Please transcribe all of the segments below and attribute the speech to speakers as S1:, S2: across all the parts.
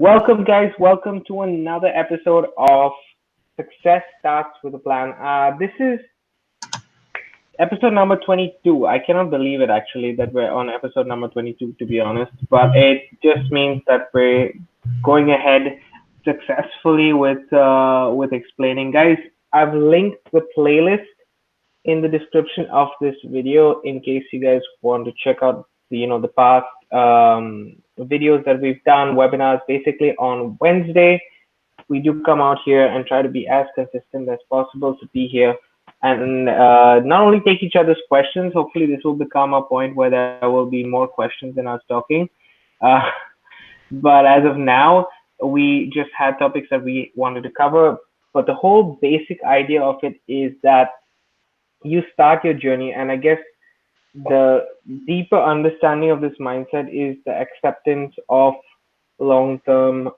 S1: Welcome, guys. Welcome to another episode of Success Starts with a Plan. This is episode number 22. I cannot believe it actually that we're on episode number 22, to be honest, but it just means that we're going ahead successfully with explaining. Guys, I've linked the playlist in the description of this video in case you guys want to check out the past videos that we've done, webinars. Basically on Wednesday we do come out here and try to be as consistent as possible to be here and not only take each other's questions. Hopefully this will become a point where there will be more questions than us talking, uh, but as of now we just had topics that we wanted to cover. But the whole basic idea of it is that you start your journey, and I guess the deeper understanding of this mindset is the acceptance of long-term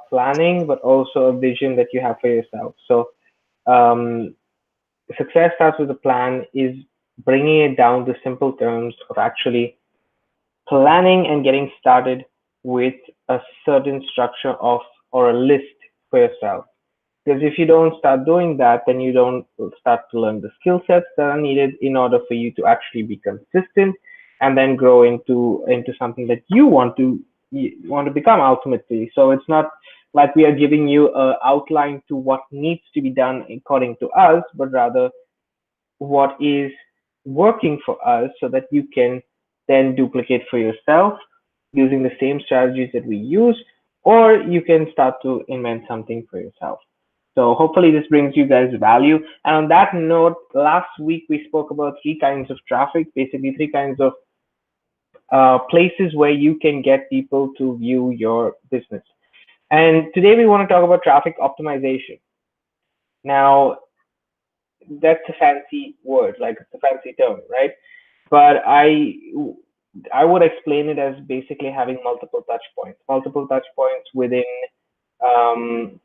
S1: planning, but also a vision that you have for yourself. So um, success starts with a plan is bringing it down to simple terms of actually planning and getting started with a certain structure of or a list for yourself. Because if you don't start doing that, then you don't start to learn the skill sets that are needed in order for you to actually be consistent and then grow into something that you want to become ultimately. So it's not like we are giving you an outline to what needs to be done according to us, but rather what is working for us so that you can then duplicate for yourself using the same strategies that we use, or you can start to invent something for yourself. So hopefully this brings you guys value. And on that note, last week we spoke about three kinds of traffic, basically three kinds of places where you can get people to view your business. And today we want to talk about traffic optimization. Now, that's a fancy word, like it's a fancy term, right? But I would explain it as basically having multiple touch points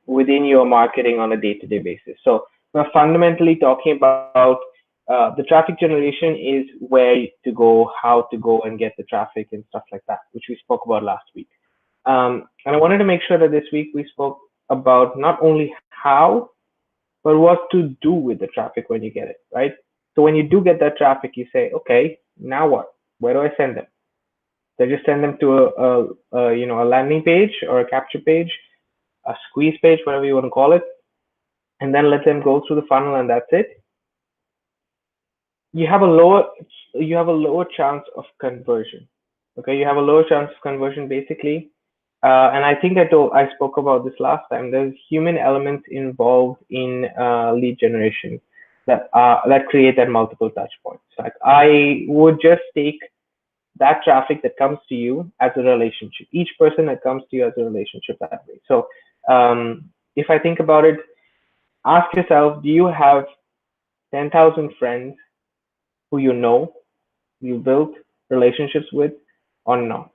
S1: within your marketing on a day-to-day basis. So we're fundamentally talking about the traffic generation is where to go, how to go and get the traffic and stuff like that, which we spoke about last week. And I wanted to make sure that this week we spoke about not only how, but what to do with the traffic when you get it, right? So when you do get that traffic, you say, okay, now what? Where do I send them? Do I just send them to a landing page or a capture page, a squeeze page, whatever you want to call it, and then let them go through the funnel and that's it? You have a lower chance of conversion. Okay, you have a lower chance of conversion basically. And I think I spoke about this last time. There's human elements involved in lead generation that create that multiple touch points. Like I would just take that traffic that comes to you as a relationship. Each person that comes to you as a relationship that way. So if I think about it, ask yourself: do you have 10,000 friends who you built relationships with, or not?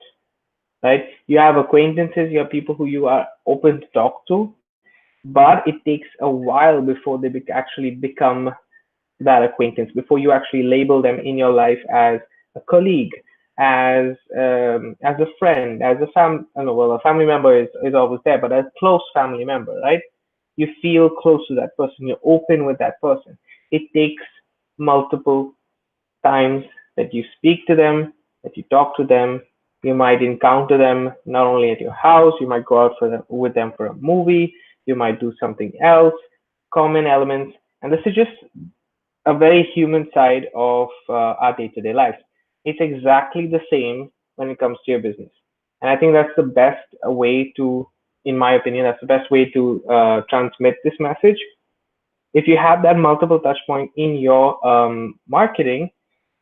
S1: Right? You have acquaintances, you have people who you are open to talk to, but it takes a while before they actually become that acquaintance, before you actually label them in your life as a colleague, as a friend, as a a family member is always there, but as a close family member, right? You feel close to that person, you're open with that person. It takes multiple times that you speak to them, that you talk to them. You might encounter them not only at your house, you might go out with them for a movie, you might do something else, common elements. And this is just a very human side of our day-to-day life. It's exactly the same when it comes to your business. And I think that's the best way to, in my opinion, that's the best way to transmit this message. If you have that multiple touch point in your marketing,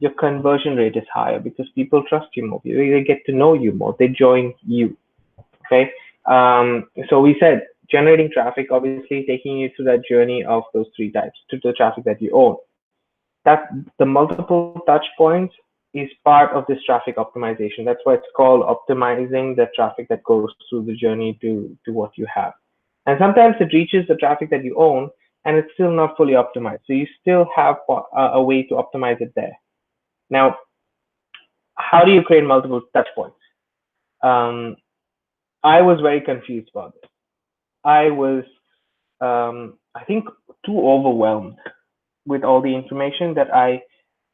S1: your conversion rate is higher because people trust you more. They get to know you more. They join you. Okay. So we said generating traffic, obviously taking you through that journey of those three types to the traffic that you own. That the multiple touch points is part of this traffic optimization. That's why it's called optimizing the traffic that goes through the journey to what you have. And sometimes it reaches the traffic that you own and it's still not fully optimized. So you still have a way to optimize it there. Now, how do you create multiple touch points? Um, I was very confused about this. I was, I think, too overwhelmed with all the information that I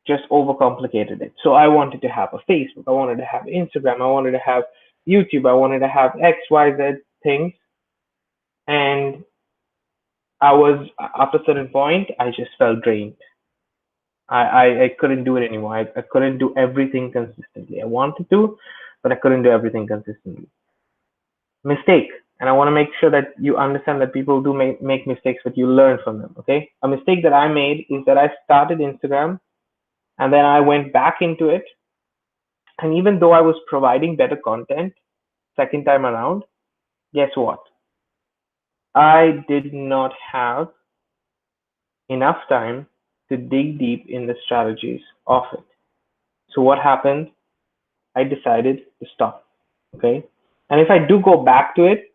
S1: just overcomplicated it. So I wanted to have a Facebook, I wanted to have Instagram, I wanted to have YouTube, I wanted to have X, Y, Z things. And I was, after a certain point, I just felt drained. I couldn't do it anymore. I couldn't do everything consistently. I wanted to, but I couldn't do everything consistently. Mistake. And I want to make sure that you understand that people do make mistakes, but you learn from them. Okay. A mistake that I made is that I started Instagram and then I went back into it. And even though I was providing better content second time around, guess what? I did not have enough time to dig deep in the strategies of it. So what happened? I decided to stop. Okay. And if I do go back to it,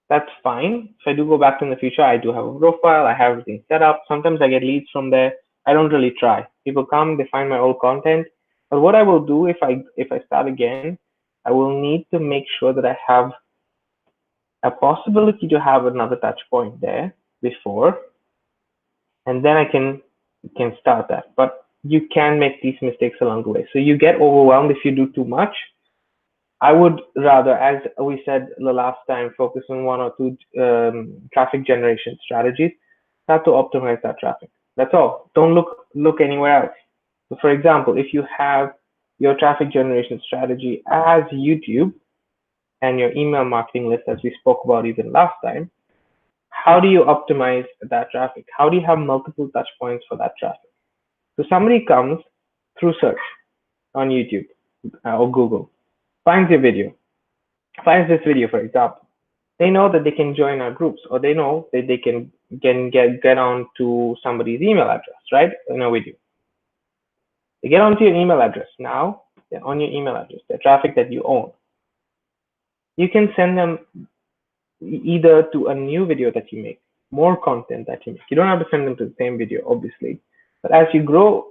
S1: that's fine. If I do go back to in the future, I do have a profile, I have everything set up. Sometimes I get leads from there. I don't really try. People come, they find my old content. But what I will do if I start again, I will need to make sure that I have a possibility to have another touch point there before, and then I can start that. But you can make these mistakes along the way. So you get overwhelmed if you do too much. I would rather, as we said the last time, focus on one or two traffic generation strategies. Start to optimize that traffic. That's all. Don't look anywhere else. So, for example, if you have your traffic generation strategy as YouTube and your email marketing list, as we spoke about even last time, how do you optimize that traffic? How do you have multiple touch points for that traffic? So somebody comes through search on YouTube or Google, finds your video, finds this video, for example. They know that they can join our groups, or they know that they can get on to somebody's email address, right? In a video. They get onto your email address. Now they're on your email address, the traffic that you own. You can send them either to a new video that you make, more content that you make. You don't have to send them to the same video, obviously. But as you grow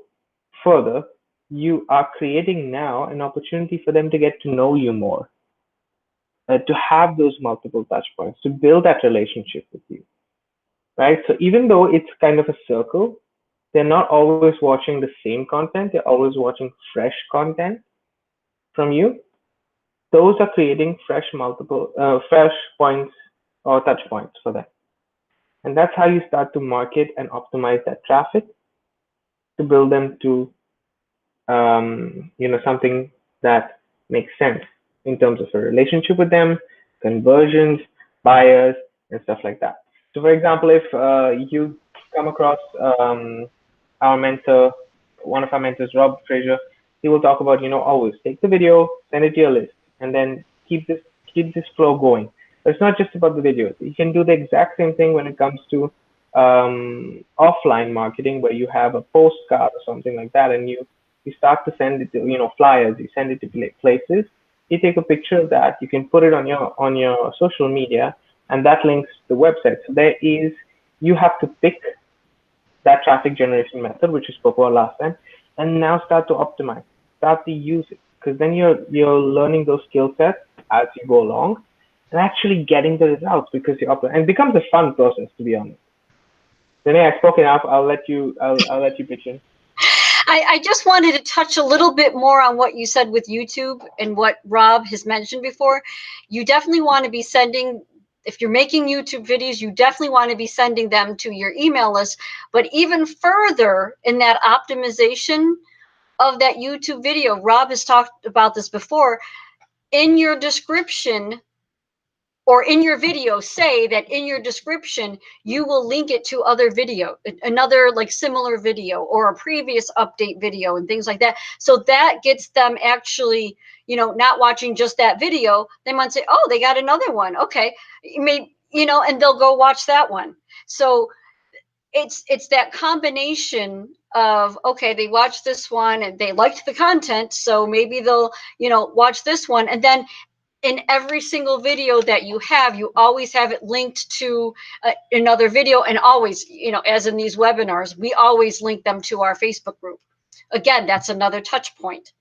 S1: further, you are creating now an opportunity for them to get to know you more, to have those multiple touch points, to build that relationship with you, right? So even though it's kind of a circle, they're not always watching the same content. They're always watching fresh content from you. Those are creating fresh points or touch points for them. And that's how you start to market and optimize that traffic to build them to something that makes sense in terms of a relationship with them, conversions, buyers, and stuff like that. So, for example, if you come across our mentor, one of our mentors, Rob Fraser, he will talk about, always take the video, send it to your list, and then keep this flow going. But it's not just about the videos. You can do the exact same thing when it comes to offline marketing, where you have a postcard or something like that, and you start to send it to, flyers, you send it to places. You take a picture of that, you can put it on your social media, and that links to the website. So you have to pick that traffic generation method, which we spoke about last time, and now start to optimize, start to use it, because then you're learning those skill sets as you go along, and actually getting the results because you optimize. And it becomes a fun process, to be honest. Renee, I've spoken enough. I'll let you pitch in.
S2: I just wanted to touch a little bit more on what you said with YouTube and what Rob has mentioned before. You definitely want to be sending, if you're making YouTube videos, you definitely want to be sending them to your email list. But even further in that optimization of that YouTube video, Rob has talked about this before, in your description or in your video, say that in your description, you will link it to other video, another like similar video or a previous update video and things like that. So that gets them actually, not watching just that video. They might say, oh, they got another one. Okay. Maybe, and they'll go watch that one. So it's that combination of, okay, they watched this one and they liked the content. So maybe they'll, watch this one. And then in every single video that you always have it linked to another video. And always, as in these webinars, we always link them to our Facebook group. Again, that's another touch point.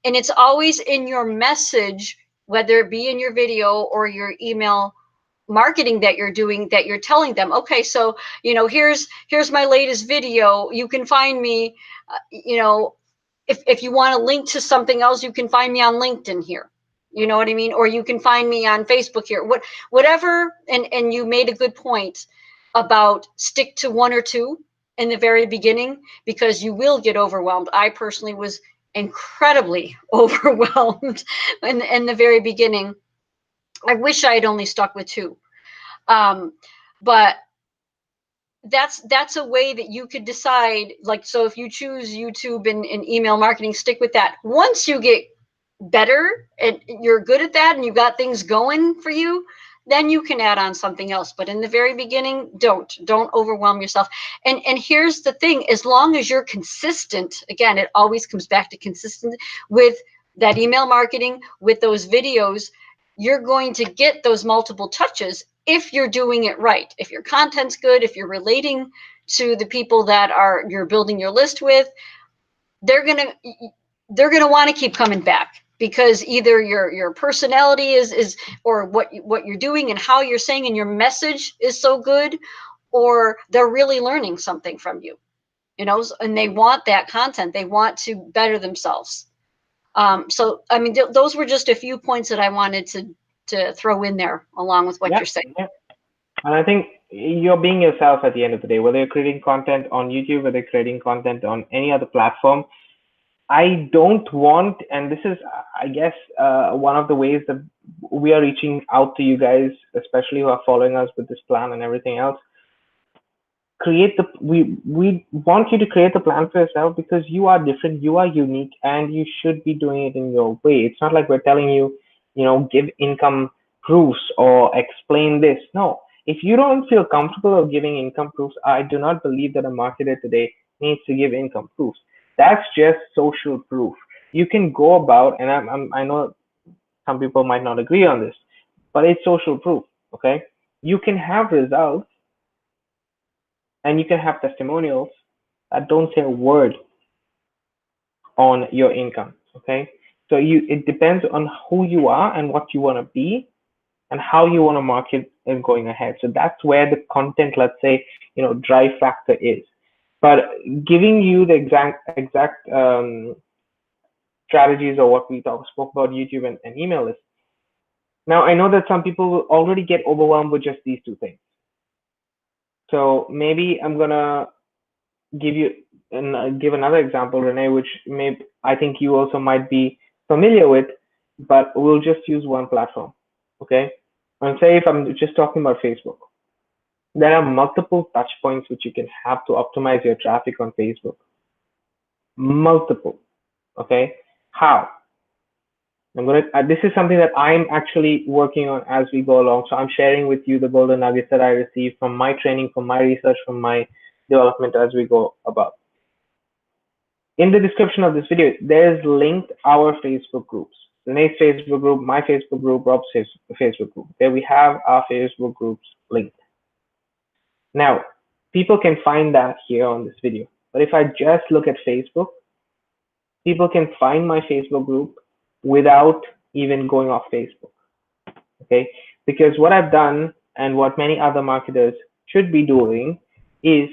S2: And it's always in your message, whether it be in your video or your email marketing that you're doing, that you're telling them, okay, so, here's my latest video. You can find me, if you want to link to something else, you can find me on LinkedIn here. You know what I mean? Or you can find me on Facebook here. Whatever. And you made a good point about stick to one or two in the very beginning, because you will get overwhelmed. I personally was incredibly overwhelmed in the very beginning. I wish I had only stuck with two. But that's a way that you could decide, like, so if you choose YouTube and email marketing, stick with that. Once you get better and you're good at that and you got things going for you, then you can add on something else. But in the very beginning, don't overwhelm yourself. And here's the thing, as long as you're consistent, again, it always comes back to consistent with that email marketing, with those videos, you're going to get those multiple touches if you're doing it right. If your content's good, if you're relating to the people that you're building your list with, they're gonna want to keep coming back, because either your personality is or what you're doing and how you're saying and your message is so good, or they're really learning something from you, and they want that content. They want to better themselves. So I mean, those were just a few points that I wanted to throw in there along with what you're saying.
S1: Yeah. And I think you're being yourself at the end of the day, whether you're creating content on YouTube, whether you're creating content on any other platform. I don't want, and this is, I guess, one of the ways that we are reaching out to you guys, especially who are following us with this plan and everything else. We want you to create the plan for yourself, because you are different, you are unique, and you should be doing it in your way. It's not like we're telling you, give income proofs or explain this. No, if you don't feel comfortable of giving income proofs, I do not believe that a marketer today needs to give income proofs. That's just social proof. You can go about, and I know some people might not agree on this, but it's social proof. Okay, you can have results and you can have testimonials that don't say a word on your income. Okay, so it depends on who you are and what you want to be and how you want to market and going ahead. So that's where the content, let's say, drive factor is. But giving you the exact strategies, or what we spoke about YouTube and email lists. Now, I know that some people already get overwhelmed with just these two things. So maybe I'm gonna give another example, Renee, which I think you also might be familiar with, but we'll just use one platform. Okay, and say if I'm just talking about Facebook, there are multiple touch points which you can have to optimize your traffic on Facebook. Multiple. Okay, how? This is something that I'm actually working on as we go along. So I'm sharing with you the golden nuggets that I received from my training, from my research, from my development as we go about. In the description of this video, there's linked our Facebook groups. Renee's Facebook group, my Facebook group, Rob's Facebook group. There we have our Facebook groups linked. Now, people can find that here on this video. But if I just look at Facebook, people can find my Facebook group without even going off Facebook. Okay, because what I've done and what many other marketers should be doing is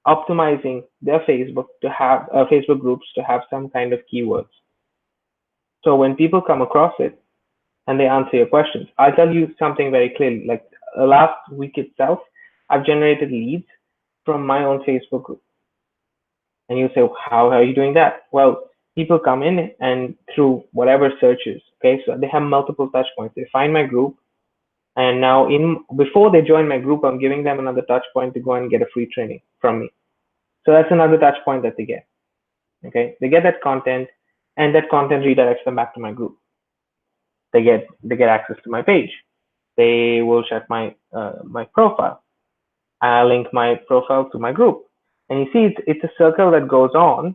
S1: optimizing their Facebook to have Facebook groups to have some kind of keywords. So when people come across it and they answer your questions, I'll tell you something very clearly. Like last week itself, I've generated leads from my own Facebook group. And you say, how are you doing that? Well, people come in and through whatever searches. Okay, so they have multiple touch points. They find my group, and now before they join my group, I'm giving them another touch point to go and get a free training from me. So that's another touch point that they get. Okay, they get that content, and that content redirects them back to my group. They get access to my page. They will check my my profile. I link my profile to my group, and you see it's a circle that goes on,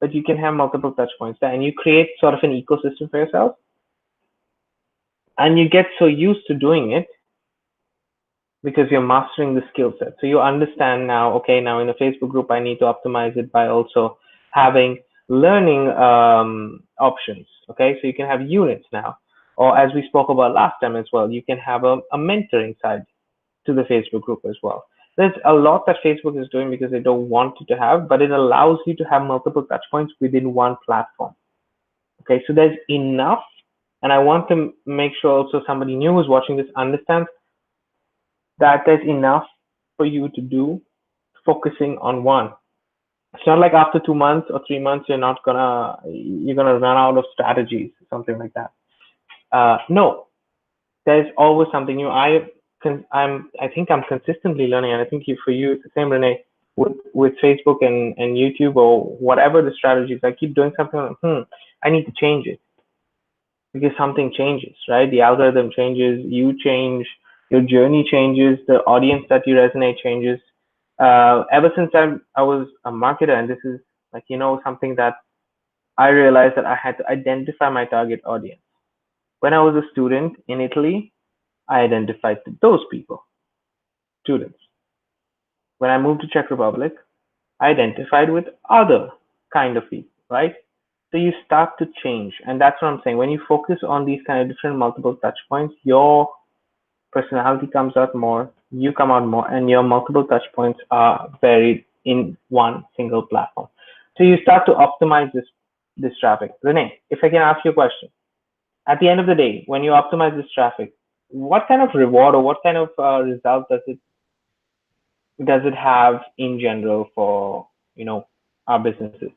S1: but you can have multiple touch points there, and you create sort of an ecosystem for yourself, and you get so used to doing it because you're mastering the skill set. So you understand now, okay, now in a Facebook group, I need to optimize it by also having learning options. Okay, so you can have units now. Or as we spoke about last time as well, you can have a mentoring side to the Facebook group as well. There's a lot that Facebook is doing because they don't want you to have, but it allows you to have multiple touch points within one platform. Okay, so there's enough, and I want to make sure also somebody new who's watching this understands that there's enough for you to do focusing on one. It's not like after 2 months or 3 months you're gonna run out of strategies, something like that. No, there's always something new. I think I'm consistently learning, and I think for you it's the same, Renee, with Facebook and YouTube or whatever the strategies. I keep doing something like, I need to change it because something changes, right? The algorithm changes, you change, your journey changes, the audience that you resonate changes. Ever since I was a marketer, and this is like, something that I realized that I had to identify my target audience. When I was a student in Italy, I identified those people, students. When I moved to Czech Republic, I identified with other kind of people, right? So you start to change, and that's what I'm saying. When you focus on these kind of different multiple touch points, your personality comes out more, you come out more, and your multiple touch points are buried in one single platform. So you start to optimize this traffic. Renee, if I can ask you a question, at the end of the day, when you optimize this traffic, what kind of reward or what kind of result does it have in general for our businesses?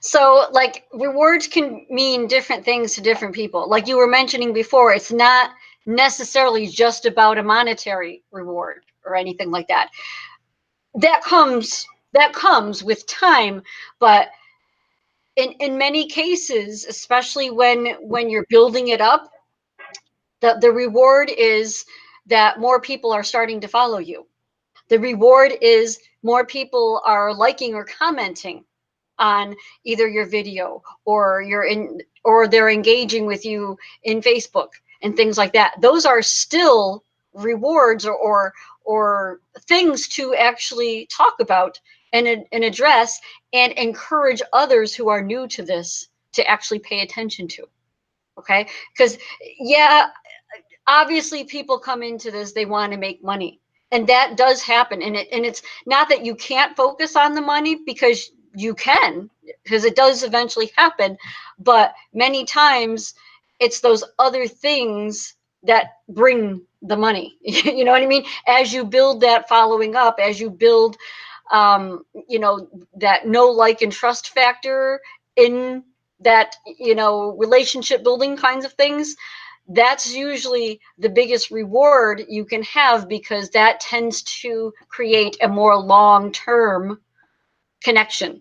S2: So, like, rewards can mean different things to different people. Like you were mentioning before, it's not necessarily just about a monetary reward or anything like that. That comes with time, but in many cases, especially when you're building it up, the reward is that more people are starting to follow you. The reward is more people are liking or commenting on either your video or they're engaging with you in Facebook and things like that. Those are still rewards or things to actually talk about and address and encourage others who are new to this to actually pay attention to. Okay? Because yeah, obviously people come into this, they want to make money. And that does happen. And it's not that you can't focus on the money, because you can, because it does eventually happen. But many times it's those other things that bring the money. You know what I mean? As you build that following up, as you build, that know, like, and trust factor in that, relationship building kinds of things, that's usually the biggest reward you can have, because that tends to create a more long-term connection.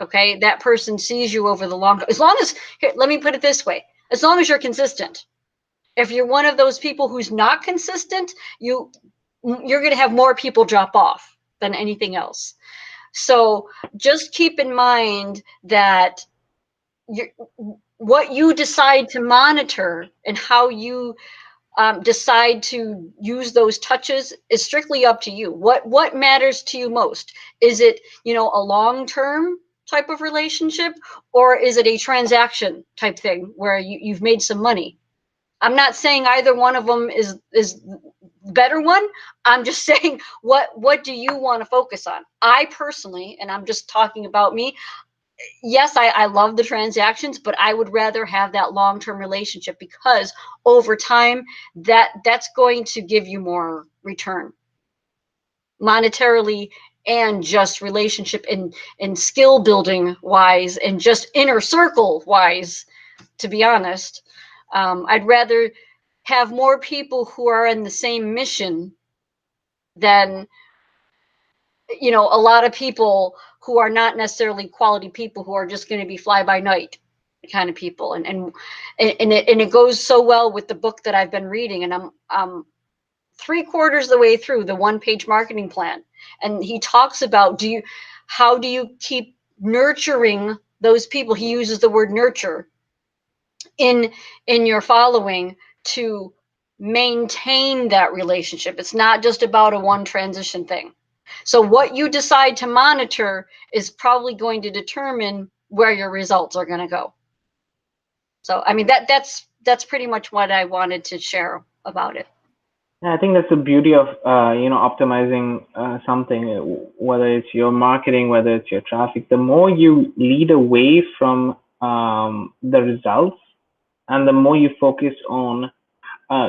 S2: Okay, that person sees you over the long, as long as, here, let me put it this way, as long as you're consistent. If you're one of those people who's not consistent, you're going to have more people drop off than anything else. So just keep in mind that what you decide to monitor and how you decide to use those touches is strictly up to you. What matters to you most? Is it, a long-term type of relationship, or is it a transaction type thing where you've made some money? I'm not saying either one of them is better one. I'm just saying what do you want to focus on? I personally, and I'm just talking about me, yes, I love the transactions, but I would rather have that long-term relationship, because over time that's going to give you more return monetarily, and just relationship and skill building wise, and just inner circle wise, to be honest. I'd rather have more people who are in the same mission than a lot of people who are not necessarily quality people, who are just going to be fly by night kind of people. And it goes so well with the book that I've been reading, and I'm 3/4 of the way through the 1-page marketing plan. And he talks about, how do you keep nurturing those people? He uses the word nurture in your following to maintain that relationship. It's not just about a one transition thing. So what you decide to monitor is probably going to determine where your results are going to go. So, I mean, that's that's pretty much what I wanted to share about it.
S1: Yeah, I think that's the beauty of optimizing something, whether it's your marketing, whether it's your traffic. The more you lead away from the results, and the more you focus on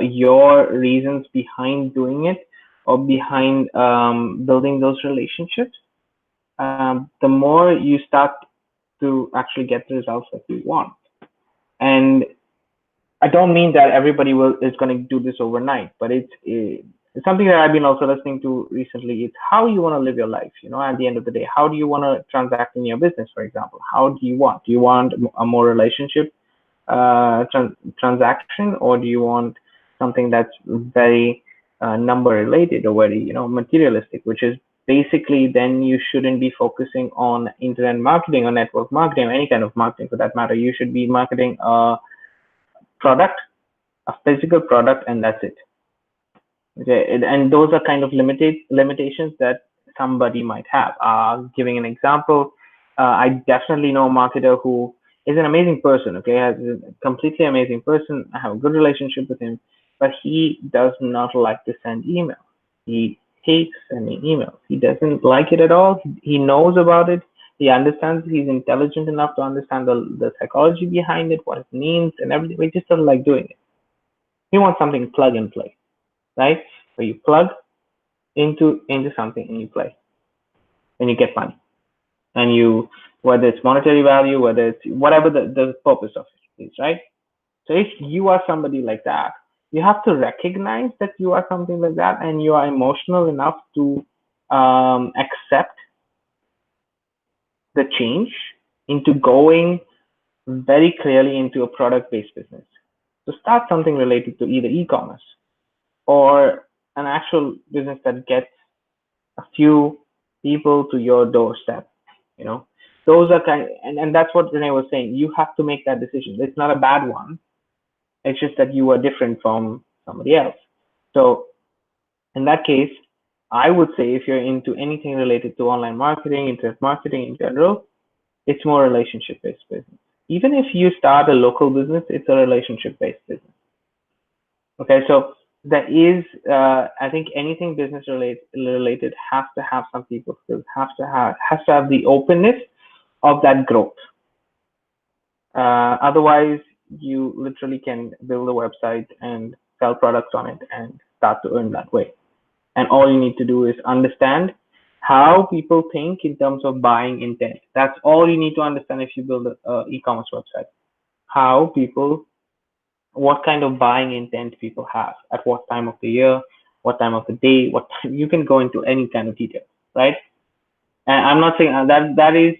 S1: your reasons behind doing it, or behind building those relationships, the more you start to actually get the results that you want. And I don't mean that everybody is going to do this overnight, but it's something that I've been also listening to recently. It's how you want to live your life. At the end of the day, how do you want to transact in your business, for example? How do you want? Do you want a more relationship transaction, or do you want something that's very number related, or very materialistic, which is basically, then you shouldn't be focusing on internet marketing or network marketing or any kind of marketing for that matter. You should be marketing a product, a physical product, and that's it. Okay, and those are kind of limitations that somebody might have. Giving an example, I definitely know a marketer who is an amazing person. Okay, has a completely amazing person. I have a good relationship with him, but he does not like to send emails. He hates sending emails. He doesn't like it at all. He knows about it. He understands. He's intelligent enough to understand the psychology behind it, what it means, and everything. He just doesn't like doing it. He wants something plug and play, right? Where you plug into something and you play, and you get money, and whether it's monetary value, whether it's whatever the purpose of it is, right? So if you are somebody like that, you have to recognize that you are something like that, and you are emotional enough to accept the change into going very clearly into a product-based business. So start something related to either e-commerce or an actual business that gets a few people to your doorstep. Those are and that's what Renee was saying. You have to make that decision. It's not a bad one. It's just that you are different from somebody else. So in that case, I would say if you're into anything related to online marketing, internet marketing in general, it's more relationship-based business. Even if you start a local business, it's a relationship-based business. Okay, so there is, I think anything business related has to have some people skills, has to have the openness of that growth. Otherwise, you literally can build a website and sell products on it and start to earn that way. And all you need to do is understand how people think in terms of buying intent. That's all you need to understand if you build an e-commerce website. What kind of buying intent people have, at what time of the year, what time of the day, what time. You can go into any kind of detail, right? And I'm not saying that is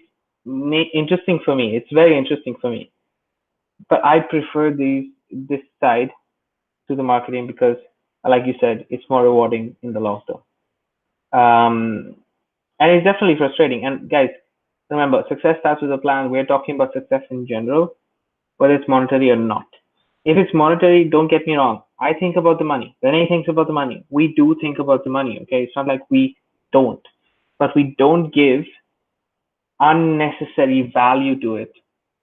S1: interesting for me. It's very interesting for me, but I prefer this side to the marketing because, like you said, it's more rewarding in the long term. And it's definitely frustrating. And guys, remember, success starts with a plan. We're talking about success in general, whether it's monetary or not. If it's monetary, don't get me wrong. I think about the money. Renee thinks about the money. We do think about the money. Okay, it's not like we don't, but we don't give unnecessary value to it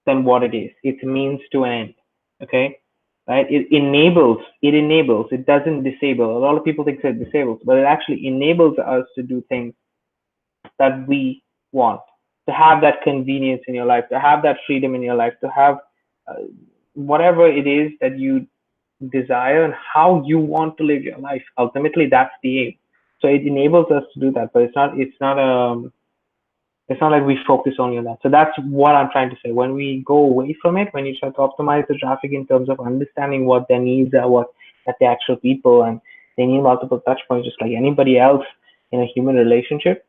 S1: than what it is. It's means to an end. Okay, right? It enables. It doesn't disable. A lot of people think it disables, but it actually enables us to do things that we want, to have that convenience in your life, to have that freedom in your life, to have whatever it is that you desire and how you want to live your life. Ultimately, that's the aim. So it enables us to do that, but it's not like we focus only on that. So that's what I'm trying to say. When we go away from it, when you try to optimize the traffic in terms of understanding what their needs are, what that the actual people, and they need multiple touch points, just like anybody else in a human relationship.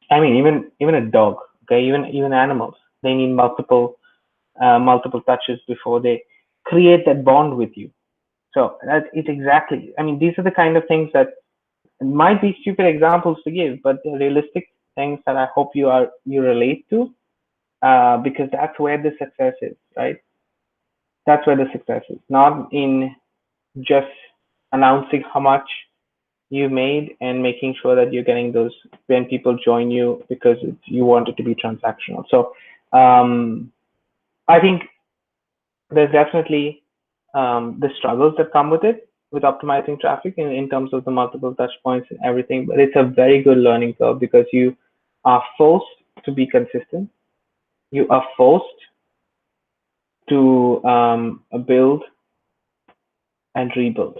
S1: I mean, even a dog, okay, even animals, they need multiple touches before they create that bond with you. So it's exactly. I mean, these are the kind of things that might be stupid examples to give, but they're realistic things that I hope you relate to, because that's where the success is, right? That's where the success is, not in just announcing how much you made and making sure that you're getting those when people join you because you want it to be transactional. So I think there's definitely the struggles that come with it, with optimizing traffic in terms of the multiple touch points and everything. But it's a very good learning curve because you are forced to be consistent. You are forced to build and rebuild.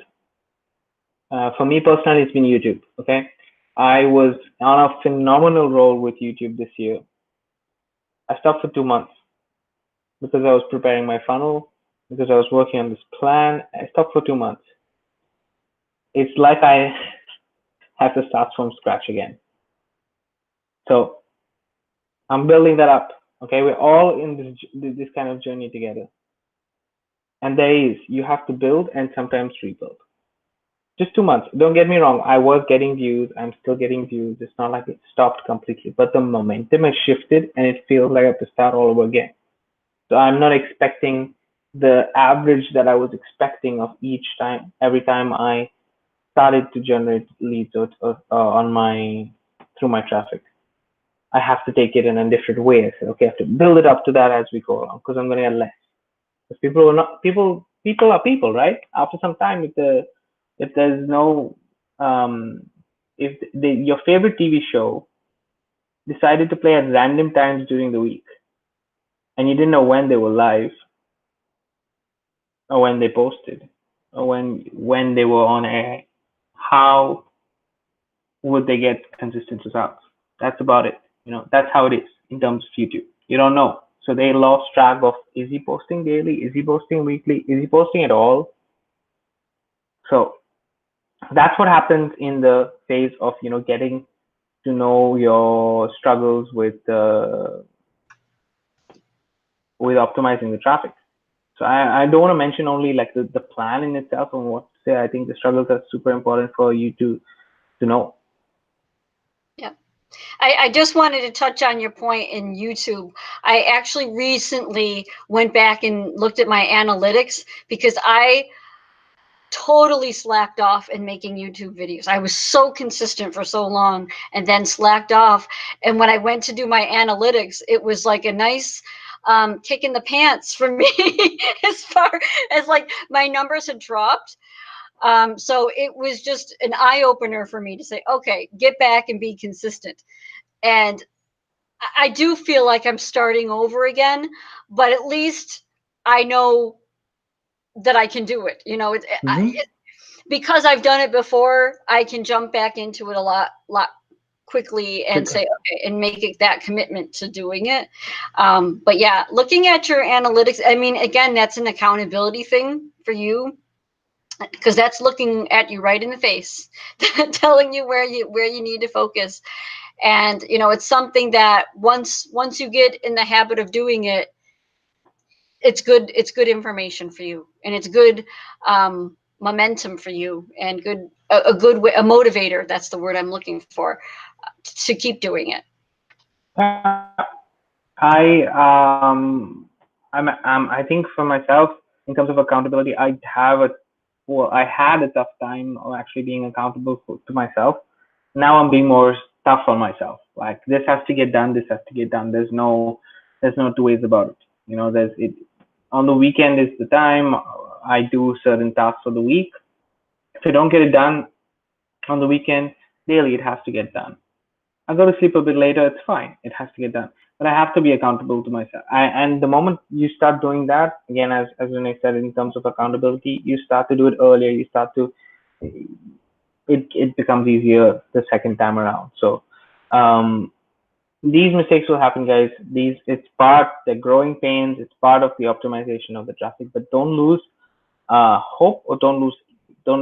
S1: For me personally, it's been YouTube. Okay, I was on a phenomenal roll with YouTube this year. I stopped for 2 months because I was preparing my funnel, because I was working on this plan. I stopped for 2 months. It's like I have to start from scratch again. So I'm building that up. Okay, we're all in this kind of journey together. And you have to build and sometimes rebuild. Just 2 months. Don't get me wrong. I was getting views. I'm still getting views. It's not like it stopped completely, but the momentum has shifted and it feels like I have to start all over again. So I'm not expecting the average that I was expecting of each time, every time I started to generate leads through my traffic. I have to take it in a different way. I said, okay, I have to build it up to that as we go along because I'm going to get less. Because people are people, right? After some time, if there's no if your favorite TV show decided to play at random times during the week, and you didn't know when they were live or when they posted or when they were on air, how would they get consistent results? That's about it. That's how it is in terms of YouTube. You don't know. So they lost track of, is he posting daily? Is he posting weekly? Is he posting at all? So that's what happens in the phase of, getting to know your struggles with optimizing the traffic. So I don't want to mention only like the plan in itself and what to say. I think the struggles are super important for you to know.
S2: Yeah. I just wanted to touch on your point in YouTube. I actually recently went back and looked at my analytics because I totally slacked off in making YouTube videos. I was so consistent for so long and then slacked off. And when I went to do my analytics, it was like a nice kick in the pants for me as far as like my numbers had dropped. So it was just an eye opener for me to say, okay, get back and be consistent. And I do feel like I'm starting over again, but at least I know that I can do it. Because I've done it before, I can jump back into it a lot quickly and say, okay, and make it that commitment to doing it. But yeah, looking at your analytics, I mean, again, that's an accountability thing for you because that's looking at you right in the face, telling you where you need to focus. And it's something that once you get in the habit of doing it, it's good information for you, and it's good momentum for you, and a good way, a motivator, that's the word I'm looking for, to keep doing it.
S1: I think for myself, in terms of accountability, I had a tough time actually being accountable to myself. Now I'm being more tough on myself. Like, this has to get done. This has to get done. There's no two ways about it. There's it. On the weekend is the time I do certain tasks for the week. If I don't get it done on the weekend, daily it has to get done. I go to sleep a bit later, it's fine. It has to get done. But I have to be accountable to myself. And the moment you start doing that, again, as Renee said, in terms of accountability, you start to do it earlier. It becomes easier the second time around. So these mistakes will happen, guys. They're growing pains. It's part of the optimization of the traffic. But don't lose hope, or don't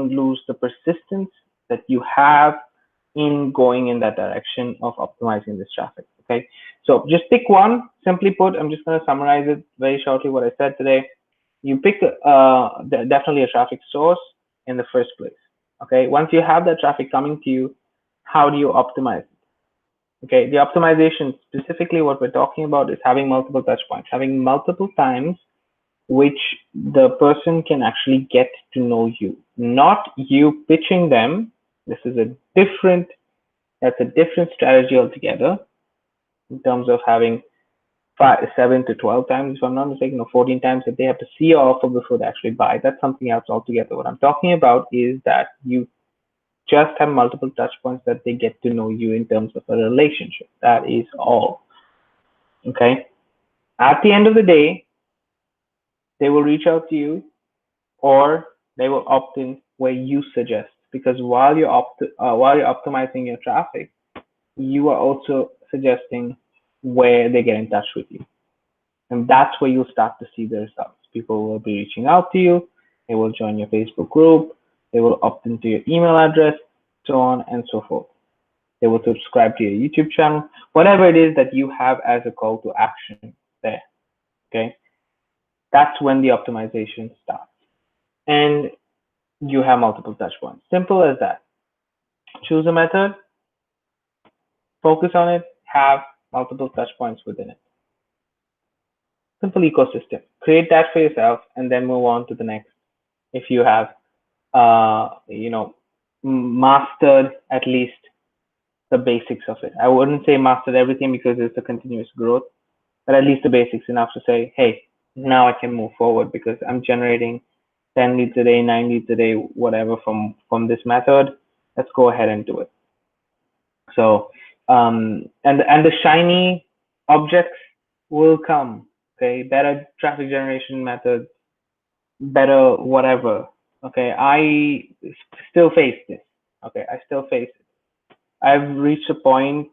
S1: lose the persistence that you have in going in that direction of optimizing this traffic. Okay, so just pick one. Simply put, I'm just going to summarize it very shortly what I said today. You pick definitely a traffic source in the first place. Okay, once you have that traffic coming to you, how do you optimize it? Okay, the optimization, specifically what we're talking about, is having multiple touch points, having multiple times which the person can actually get to know you, not you pitching them. That's a different strategy altogether in terms of having 7 to 12 times, if I'm not mistaken, or 14 times that they have to see your offer before they actually buy. That's something else altogether. What I'm talking about is that you just have multiple touch points that they get to know you in terms of a relationship. That is all. Okay. At the end of the day, they will reach out to you or they will opt in where you suggest. Because while you're optimizing your traffic, you are also suggesting where they get in touch with you. And that's where you'll start to see the results. People will be reaching out to you. They will join your Facebook group. They will opt into your email address, so on and so forth. They will subscribe to your YouTube channel, whatever it is that you have as a call to action there. Okay. That's when the optimization starts. And you have multiple touch points. Simple as that. Choose a method, focus on it, have multiple touch points within it. Simple ecosystem. Create that for yourself and then move on to the next. If you have, mastered at least the basics of it. I wouldn't say mastered everything because it's a continuous growth, but at least the basics enough to say, hey, now I can move forward because I'm generating 10 leads a day, 9 leads a day, whatever from this method. Let's go ahead and do it. So, and the shiny objects will come. Okay, better traffic generation methods, better whatever. Okay, I still face this. Okay, I still face it. I've reached a point.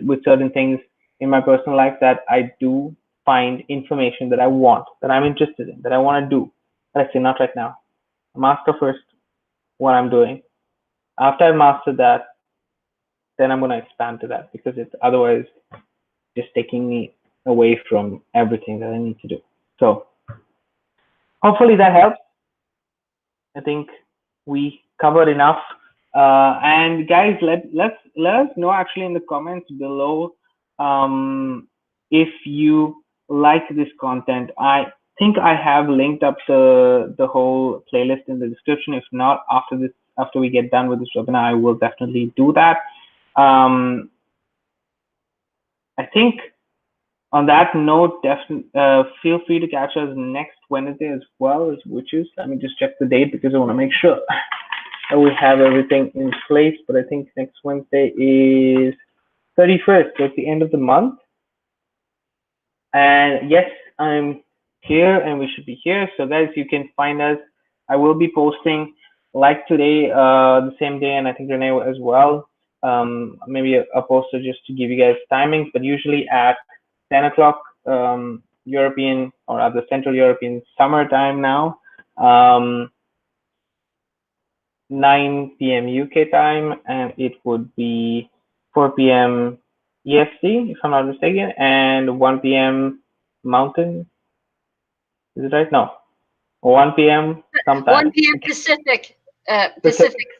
S1: With certain things in my personal life that I do find information that I want, that I'm interested in, that I want to do. But I say not right now. Master first what I'm doing. After I master that, then I'm going to expand to that because it's otherwise just taking me away from everything that I need to do. So hopefully that helps. I think we covered enough. And guys, let us know actually in the comments below if you like this content. I think I have linked up the whole playlist in the description. If not, after we get done with this webinar, I will definitely do that. I think on that note, definitely feel free to catch us next Wednesday as well, which is, let me just check the date because I want to make sure that we have everything in place. But I think next Wednesday is 31st, so it's the end of the month. And yes, I'm here and we should be here. So guys, you can find us. I will be posting like today, the same day, and I think Renee as well. Maybe a poster just to give you guys timings, but usually at 10 o'clock European or other Central European summertime now, 9 p.m. UK time, and it would be 4 p.m. EST, if I'm not mistaken, and 1 p.m. Mountain. Is it right? No, 1 p.m. sometime.
S2: 1 p.m. Pacific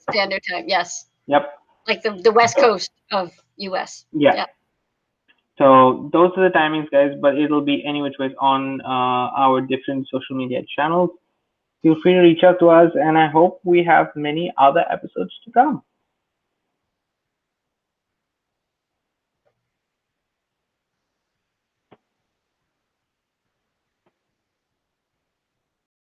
S2: Standard Time. Yes.
S1: Yep.
S2: Like the West Coast of US.
S1: Yeah. Yep. So those are the timings, guys, but it'll be any which ways on our different social media channels. Feel free to reach out to us, and I hope we have many other episodes to come.